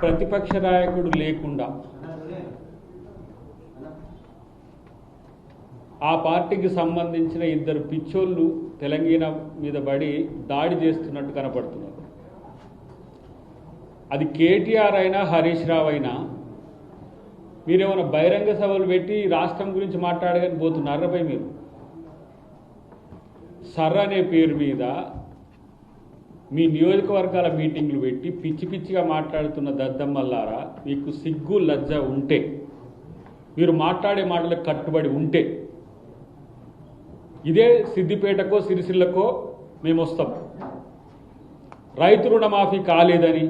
ప్రతిపక్ష నాయకుడు లేకుండా ఆ పార్టీకి సంబంధించిన ఇద్దరు పిచ్చోళ్ళు తెలంగాణ మీద పడి దాడి చేస్తున్నట్టు కనపడుతున్నారు. అది కేటీఆర్ అయినా హరీష్ రావు అయినా మీరేమైనా బహిరంగ సభలు పెట్టి రాష్ట్రం గురించి మాట్లాడగానే పోతున్నారపై మీరు సర్ అనే పేరు మీద మీ నియోజకవర్గాల మీటింగ్లు పెట్టి పిచ్చి పిచ్చిగా మాట్లాడుతున్న దద్దమ్మల్లారా, మీకు సిగ్గు లజ్జ ఉంటే, మీరు మాట్లాడే మాటలకు కట్టుబడి ఉంటే ఇదే సిద్దిపేటకో సిరిసిల్లకో మేము వస్తాం. రైతు రుణమాఫీ కాలేదని,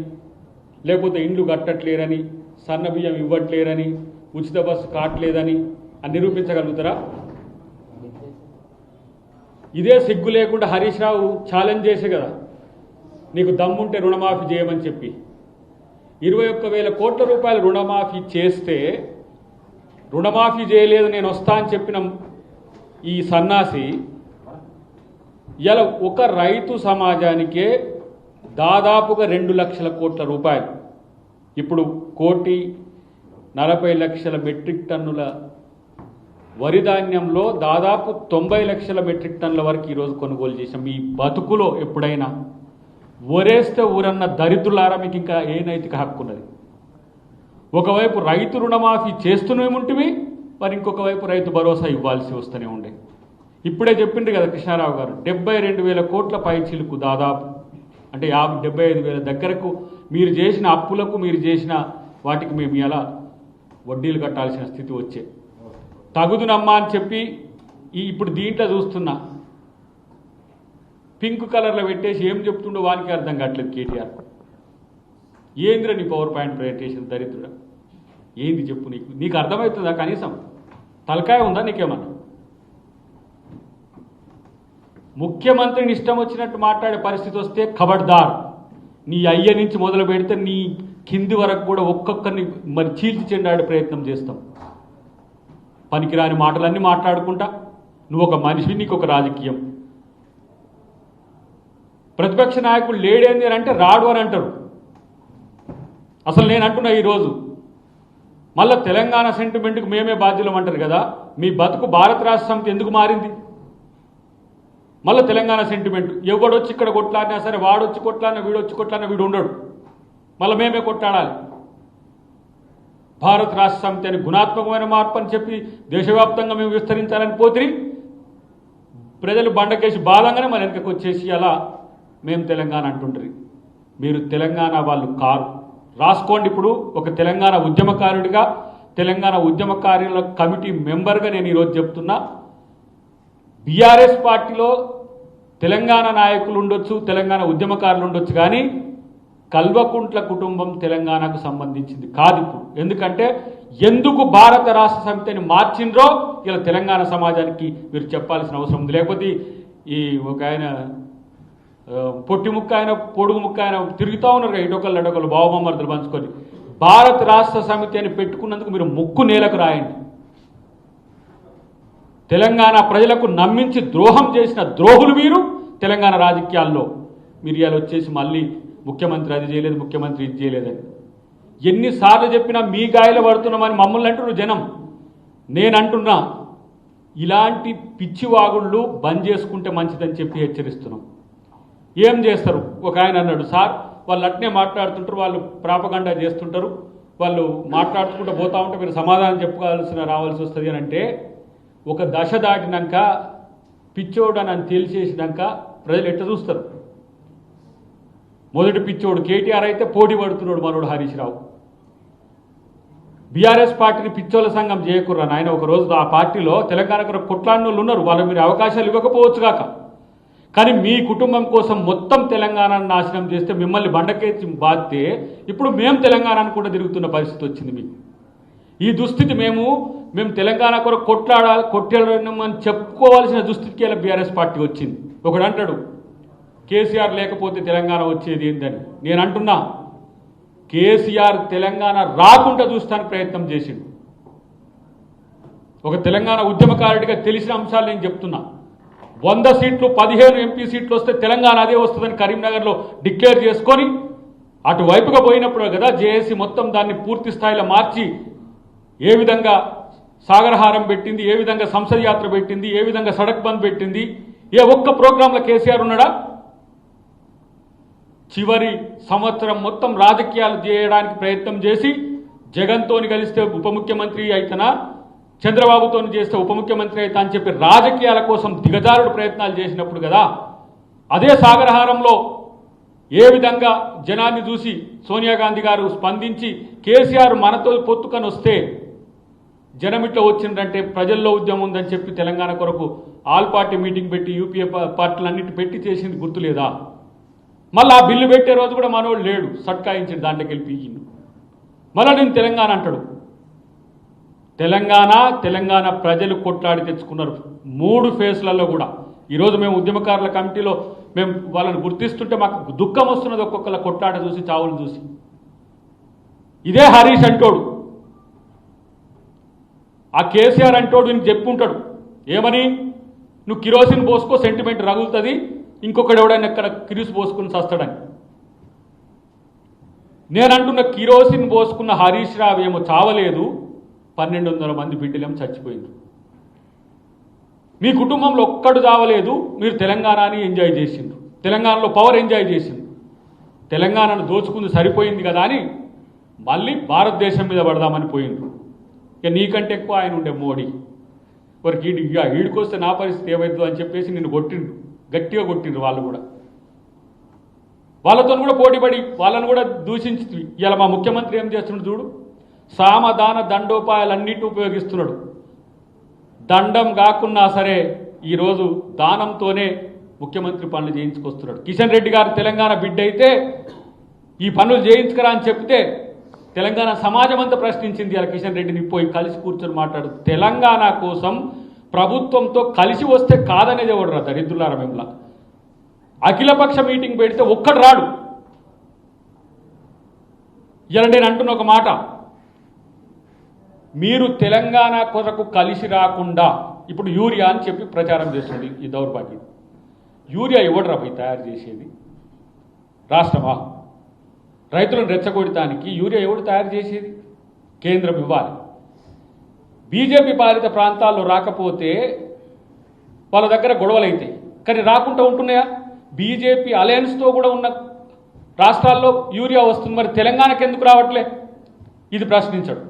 లేకపోతే ఇండ్లు కట్టట్లేరని, సన్న బియ్యం ఇవ్వట్లేరని, ఉచిత బస్సు కావట్లేదని అని నిరూపించగలుగుతారా? ఇదే సిగ్గు లేకుండా హరీష్ రావు ఛాలెంజ్ చేసే కదా, నీకు దమ్ముంటే రుణమాఫీ చేయమని చెప్పి 21,000 కోట్ల రూపాయలు రుణమాఫీ చేస్తే రుణమాఫీ చేయలేదు నేను వస్తా అని చెప్పిన ఈ సన్నాసి ఇలా ఒక రైతు సమాజానికే దాదాపుగా 2 లక్షల కోట్ల రూపాయలు, ఇప్పుడు 1,40,00,000 మెట్రిక్ టన్నుల వరి ధాన్యంలో దాదాపు 90 లక్షల మెట్రిక్ టన్నుల వరకు ఈరోజు కొనుగోలు చేసాం. మీ బతుకులో ఎప్పుడైనా ఒరేస్తే ఊరన్న దరిద్రులారా మీకు ఇంకా ఏ నైతిక హక్కు ఉన్నది? ఒకవైపు రైతు రుణమాఫీ చేస్తూనే ఉంటివి, మరి ఇంకొక వైపు రైతు భరోసా ఇవ్వాల్సి వస్తూనే ఉండే. ఇప్పుడే చెప్పిండ్రు కదా కృష్ణారావు గారు, 72,000 కోట్ల పైచిలుకు దాదాపు, అంటే 75,000 దగ్గరకు మీరు చేసిన అప్పులకు, మీరు చేసిన వాటికి మేము ఎలా వడ్డీలు కట్టాల్సిన స్థితి వచ్చే. తగుదునమ్మా అని చెప్పి ఇప్పుడు దీంట్లో చూస్తున్నా పింక్ కలర్లో పెట్టేసి ఏం చెప్తుండో వానికి అర్థం కావట్లేదు కేటీఆర్. ఏంద్ర నీ పవర్ పాయింట్ ప్రజెంటేషన్ దరిద్రుడా, ఏంది చెప్పు, నీకు అర్థమవుతుందా? కనీసం తలకాయ ఉందా నీకేమన్నా? ముఖ్యమంత్రిని ఇష్టం వచ్చినట్టు మాట్లాడే పరిస్థితి వస్తే ఖబర్దార్, నీ అయ్య నుంచి మొదలు పెడితే నీ కింది వరకు కూడా ఒక్కొక్కరిని మరి చీల్చి చెండాడే ప్రయత్నం చేస్తాం. పనికిరాని మాటలన్నీ మాట్లాడుకుంటా నువ్వు ఒక మనిషి, నీకు ఒక రాజకీయం. ప్రతిపక్ష నాయకుడు లేడేంది అని అంటే రాడు అని అంటారు. అసలు నేను అంటున్నా ఈరోజు మళ్ళీ తెలంగాణ సెంటిమెంట్కి మేమే బాధ్యులం అంటారు కదా. మీ బతుకు భారత రాష్ట్ర సమితి ఎందుకు మారింది? మళ్ళీ తెలంగాణ సెంటిమెంట్, ఎవడొచ్చి ఇక్కడ కొట్లాడినా సరే, వాడొచ్చి కొట్లాడినా, వీడొచ్చి కొట్లాడినా వీడు ఉండడు, మళ్ళీ మేమే కొట్లాడాలి. భారత రాష్ట్ర సమితి అని గుణాత్మకమైన మార్పు అని చెప్పి దేశవ్యాప్తంగా మేము విస్తరించాలని పోతిరి, ప్రజలు బండకేసి బాధంగానే మన వెనకకి వచ్చేసి అలా మేము తెలంగాణ అంటుంటారు. మీరు తెలంగాణ వాళ్ళు కారు, రాసుకోండి. ఇప్పుడు ఒక తెలంగాణ ఉద్యమకారుడిగా, తెలంగాణ ఉద్యమకారుల కమిటీ మెంబర్గా నేను ఈరోజు చెప్తున్నా, బీఆర్ఎస్ పార్టీలో తెలంగాణ నాయకులు ఉండొచ్చు, తెలంగాణ ఉద్యమకారులు ఉండొచ్చు, కానీ కల్వకుంట్ల కుటుంబం తెలంగాణకు సంబంధించింది కాదు ఇప్పుడు. ఎందుకంటే ఎందుకు భారత రాష్ట్ర సమితిని మార్చిండ్రో ఇలా తెలంగాణ సమాజానికి మీరు చెప్పాల్సిన అవసరం ఉంది. లేకపోతే ఈ ఒక ఆయన పొట్టి ముక్క ఆయన, పొడుగు ముక్క ఆయన తిరుగుతూ ఉన్నారు కదా, ఇటొకళ్ళు అటొకళ్ళు బావమర్దులు పంచుకొని. భారత రాష్ట్ర సమితి అని పెట్టుకున్నందుకు మీరు ముక్కు నేలకు రాయండి. తెలంగాణ ప్రజలకు నమ్మించి ద్రోహం చేసిన ద్రోహులు మీరు తెలంగాణ రాజకీయాల్లో. మీరు ఇవాళ వచ్చేసి మళ్ళీ ముఖ్యమంత్రి అది చేయలేదు, ముఖ్యమంత్రి ఇది చేయలేదని ఎన్నిసార్లు చెప్పినా మీ గాయలు పడుతున్నామని మమ్మల్ని అంటున్నారు జనం. నేనంటున్నా ఇలాంటి పిచ్చివాగుళ్ళు బంద్ చేసుకుంటే మంచిదని చెప్పి హెచ్చరిస్తున్నాం. ఏం చేస్తారు? ఒక ఆయన అన్నాడు, సార్ వాళ్ళు అట్నే మాట్లాడుతుంటారు, వాళ్ళు ప్రాపగండా చేస్తుంటారు, వాళ్ళు మాట్లాడుకుంటూ పోతా ఉంటే మీరు సమాధానం చెప్పుకోవాల్సిన రావాల్సి వస్తుంది అని అంటే, ఒక దశ దాటినాక పిచ్చోడు అని తెలిసేసినాక ప్రజలు ఎట్లా చూస్తారు? మొదటి పిచ్చోడు కేటీఆర్ అయితే పోటీ పడుతున్నాడు మనోడు హరీష్ రావు. బీఆర్ఎస్ పార్టీని పిచ్చోళ్ళ సంఘం చేయకుర్రా నాయన. ఒకరోజు ఆ పార్టీలో తెలంగాణకు కొట్లాడిన వాళ్ళు ఉన్నారు, వాళ్ళు మీరు అవకాశాలు ఇవ్వకపోవచ్చు కాక, కానీ మీ కుటుంబం కోసం మొత్తం తెలంగాణను నాశనం చేస్తే మిమ్మల్ని బండకేసి బాధితే ఇప్పుడు మేము తెలంగాణను కూడా తిరుగుతున్న పరిస్థితి వచ్చింది మీకు. ఈ దుస్థితి మేము తెలంగాణ కొరకు కొట్లాడమని చెప్పుకోవాల్సిన దుస్థితికి ఇలా బీఆర్ఎస్ పార్టీ వచ్చింది. ఒకడు అంటాడు కేసీఆర్ లేకపోతే తెలంగాణ వచ్చేది ఏందని. నేను అంటున్నా కేసీఆర్ తెలంగాణ రాకుండా చూస్తానికి ప్రయత్నం చేసిండు. ఒక తెలంగాణ ఉద్యమకారుడిగా తెలిసిన అంశాలు నేను చెప్తున్నా. 100 సీట్లు 15 ఎంపీ సీట్లు వస్తే తెలంగాణ అదే వస్తుందని కరీంనగర్లో డిక్లేర్ చేసుకొని అటువైపుగా పోయినప్పుడు కదా జేఏసీ మొత్తం దాన్ని పూర్తి స్థాయిలో మార్చి ఏ విధంగా సాగరహారం పెట్టింది, ఏ విధంగా సంసద్ యాత్ర పెట్టింది, ఏ విధంగా సడక్ బంద్ పెట్టింది. ఏ ఒక్క ప్రోగ్రాంలో కేసీఆర్ ఉన్నాడా? చివరి సంవత్సరం మొత్తం రాజకీయాలు చేయడానికి ప్రయత్నం చేసి జగన్తోని కలిస్తే ఉప ముఖ్యమంత్రి అయితేనా, చంద్రబాబుతో చేస్తే ఉప ముఖ్యమంత్రి అయితా అని చెప్పి రాజకీయాల కోసం దిగజారుడు ప్రయత్నాలు చేసినప్పుడు కదా అదే సాగరహారంలో ఏ విధంగా జనాన్ని చూసి సోనియా గాంధీ గారు స్పందించి కేసీఆర్ మనతో పొత్తుకొని వస్తే జనమిట్లో వచ్చిందంటే ప్రజల్లో ఉద్యమం ఉందని చెప్పి తెలంగాణ కొరకు ఆల్ పార్టీ మీటింగ్ పెట్టి యూపీఏ పార్టీలన్నిటి పెట్టి చేసింది గుర్తులేదా? మళ్ళీ ఆ బిల్లు పెట్టే రోజు కూడా మనోడు లేడు, సట్కాయించాడు, దాంట్లోకి వెళ్ళి పీకిండు. మళ్ళీ నేను తెలంగాణ అంటాడు. తెలంగాణ ప్రజలు కొట్లాడి తెచ్చుకున్నారు 3 ఫేజ్లలో కూడా. ఈరోజు మేము ఉద్యమకారుల కమిటీలో మేము వాళ్ళని గుర్తిస్తుంటే మాకు దుఃఖం వస్తున్నది, ఒక్కొక్కల కొట్లాట చూసి, చావులు చూసి. ఇదే హరీష్ అంటోడు, ఆ కేసీఆర్ అంటోడు నీకు చెప్పుంటాడు ఏమని, నువ్వు కిరోసిన్ పోసుకో సెంటిమెంట్ రగులుతుంది, ఇంకొకడు ఎవడైనా ఎక్కడ కిరోసిన్ పోసుకుని చస్తాడని. నేనంటున్న కిరోసిన్ పోసుకున్న హరీష్ రావు ఏమో చావలేదు, 1200 మంది బిడ్డలేమో చచ్చిపోయింది. మీ కుటుంబంలో ఒక్కడు చావలేదు, మీరు తెలంగాణని ఎంజాయ్ చేసిండ్రు, తెలంగాణలో పవర్ ఎంజాయ్ చేసిండ్రు. తెలంగాణను దోచుకుంది సరిపోయింది కదా అని మళ్ళీ భారతదేశం మీద పడదామని పోయిండ్రు. ఇక నీకంటే ఎక్కువ ఆయన ఉండే మోడీ వారికి ఈడికొస్తే నా పరిస్థితి ఏమైందో అని చెప్పేసి నిన్ను కొట్టిండ్రు, గట్టిగా కొట్టిండ్రు. వాళ్ళు కూడా వాళ్ళతో కూడా పోటీపడి వాళ్ళను కూడా దూషించి ఇలా మా ముఖ్యమంత్రి ఏం చేస్తున్నాడు చూడు, సామదాన దండోపాయాలన్నిటి ఉపయోగిస్తున్నాడు. దండం కాకున్నా సరే ఈరోజు దానంతోనే ముఖ్యమంత్రి పనులు చేయించుకొస్తున్నాడు. కిషన్ రెడ్డి గారు తెలంగాణ బిడ్డ అయితే ఈ పనులు చేయించుకరా అని చెప్తే తెలంగాణ సమాజం అంతా ప్రశ్నించింది. అలా కిషన్ రెడ్డిని పోయి కలిసి కూర్చొని మాట్లాడు, తెలంగాణ కోసం ప్రభుత్వంతో కలిసి వస్తే కాదనేది ఎవడు రా దరిద్రులారా మిమ్మల్ని. అఖిలపక్ష మీటింగ్ పెడితే ఒక్కడు రాడు. ఇలా నేను అంటున్న ఒక మాట, మీరు తెలంగాణ కొరకు కలిసి రాకుండా ఇప్పుడు యూరియా అని చెప్పి ప్రచారం చేస్తుంది ఈ దౌర్భాగ్యం. యూరియా ఎవడు పోయి తయారు చేసేది? రాష్ట్రమా? రైతులను రెచ్చగొడటానికి యూరియా ఎవడు తయారు చేసేది? కేంద్రం ఇవ్వాలి. బీజేపీ పాలిత ప్రాంతాల్లో రాకపోతే వాళ్ళ దగ్గర గొడవలు అవుతాయి, కానీ రాకుండా ఉంటున్నాయా? బీజేపీ అలయన్స్తో కూడా ఉన్న రాష్ట్రాల్లో యూరియా వస్తుంది, మరి తెలంగాణకు ఎందుకు రావట్లే? ఇది ప్రశ్నించడు.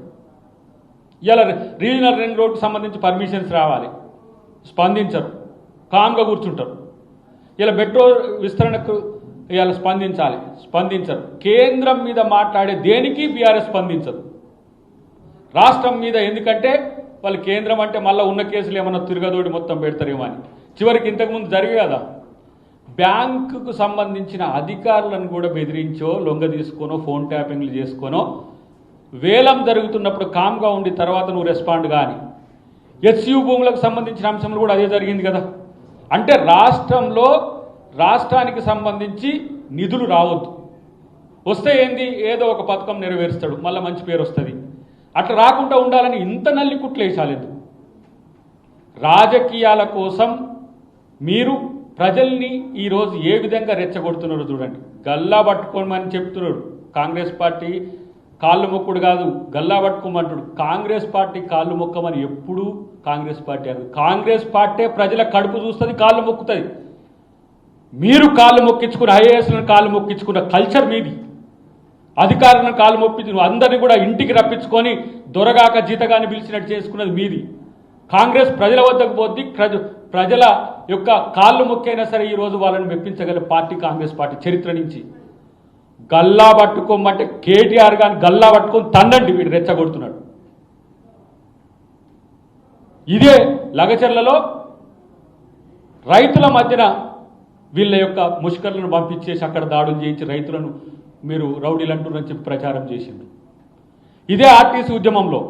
ఇలా రీజనల్ రింగ్ రోడ్కు సంబంధించి పర్మిషన్స్ రావాలి, స్పందించరు, కామ్గా కూర్చుంటారు. ఇలా మెట్రో విస్తరణకు ఇవాళ స్పందించరు. కేంద్రం మీద మాట్లాడే దేనికి బీఆర్ఎస్ స్పందించదు. రాష్ట్రం మీద ఎందుకంటే వాళ్ళు కేంద్రం అంటే మళ్ళీ ఉన్న కేసులు ఏమన్నా తిరగదోడి మొత్తం పెడతారేమో అని. చివరికి ఇంతకుముందు జరిగే కదా, బ్యాంకుకు సంబంధించిన అధికారులను కూడా బెదిరించో, లొంగ తీసుకోనో, ఫోన్ ట్యాపింగ్లు చేసుకోనో, వేలం జరుగుతున్నప్పుడు కామ్గా ఉండి తర్వాత నువ్వు రెస్పాండ్ కానీ. హెచ్యూ భూములకు సంబంధించిన అంశంలో కూడా అదే జరిగింది కదా. అంటే రాష్ట్రానికి సంబంధించి నిధులు రావద్దు, వస్తే ఏంది ఏదో ఒక పథకం నెరవేరుస్తాడు, మళ్ళీ మంచి పేరు వస్తుంది. అట్లా రాకుండా ఉండాలని ఇంత నల్లి కుట్లేసాలేదు. రాజకీయాల కోసం మీరు ప్రజల్ని ఈరోజు ఏ విధంగా రెచ్చగొడుతున్నారో చూడండి. గల్లా పట్టుకోమని చెప్తున్నాడు కాంగ్రెస్ పార్టీ, కాళ్ళు మొక్కుడు కాదు గల్లా పట్టుకోమంటాడు. కాంగ్రెస్ పార్టీ కాళ్ళు మొక్కమని ఎప్పుడు కాంగ్రెస్ పార్టీ అనదు. కాంగ్రెస్ పార్టీ ప్రజల కడుపు చూస్తుంది, కాళ్ళు మొక్కుతుంది. మీరు కాళ్ళు మొక్కించుకున్న ఐఏఎస్లను కాళ్ళు మొక్కించుకున్న కల్చర్ మీది. అధికారులను కాళ్ళు మొప్పించు అందరినీ కూడా ఇంటికి రప్పించుకొని దొరగాక జీతగాని పిలిచినట్టు చేసుకున్నది మీది. కాంగ్రెస్ ప్రజల వద్దకు పోద్ది, ప్రజల యొక్క కాళ్ళు మొక్కైనా సరే ఈరోజు వాళ్ళని మెప్పించగల పార్టీ కాంగ్రెస్ పార్టీ చరిత్ర నుంచి. గల్లా పట్టుకోమంటే కేటీఆర్ గాని గల్లా పట్టుకొని తండండి, వీడు రెచ్చగొడుతున్నాడు. ఇదే లగచర్లలో రైతుల మధ్యన వీళ్ళ యొక్క ముష్కర్లను పంపించేసి అక్కడ దాడులు చేయించి రైతులను మీరు రౌడీలు అంటున్నారని చెప్పి ప్రచారం చేసింది. ఇదే ఆర్టీసీ ఉద్యమంలో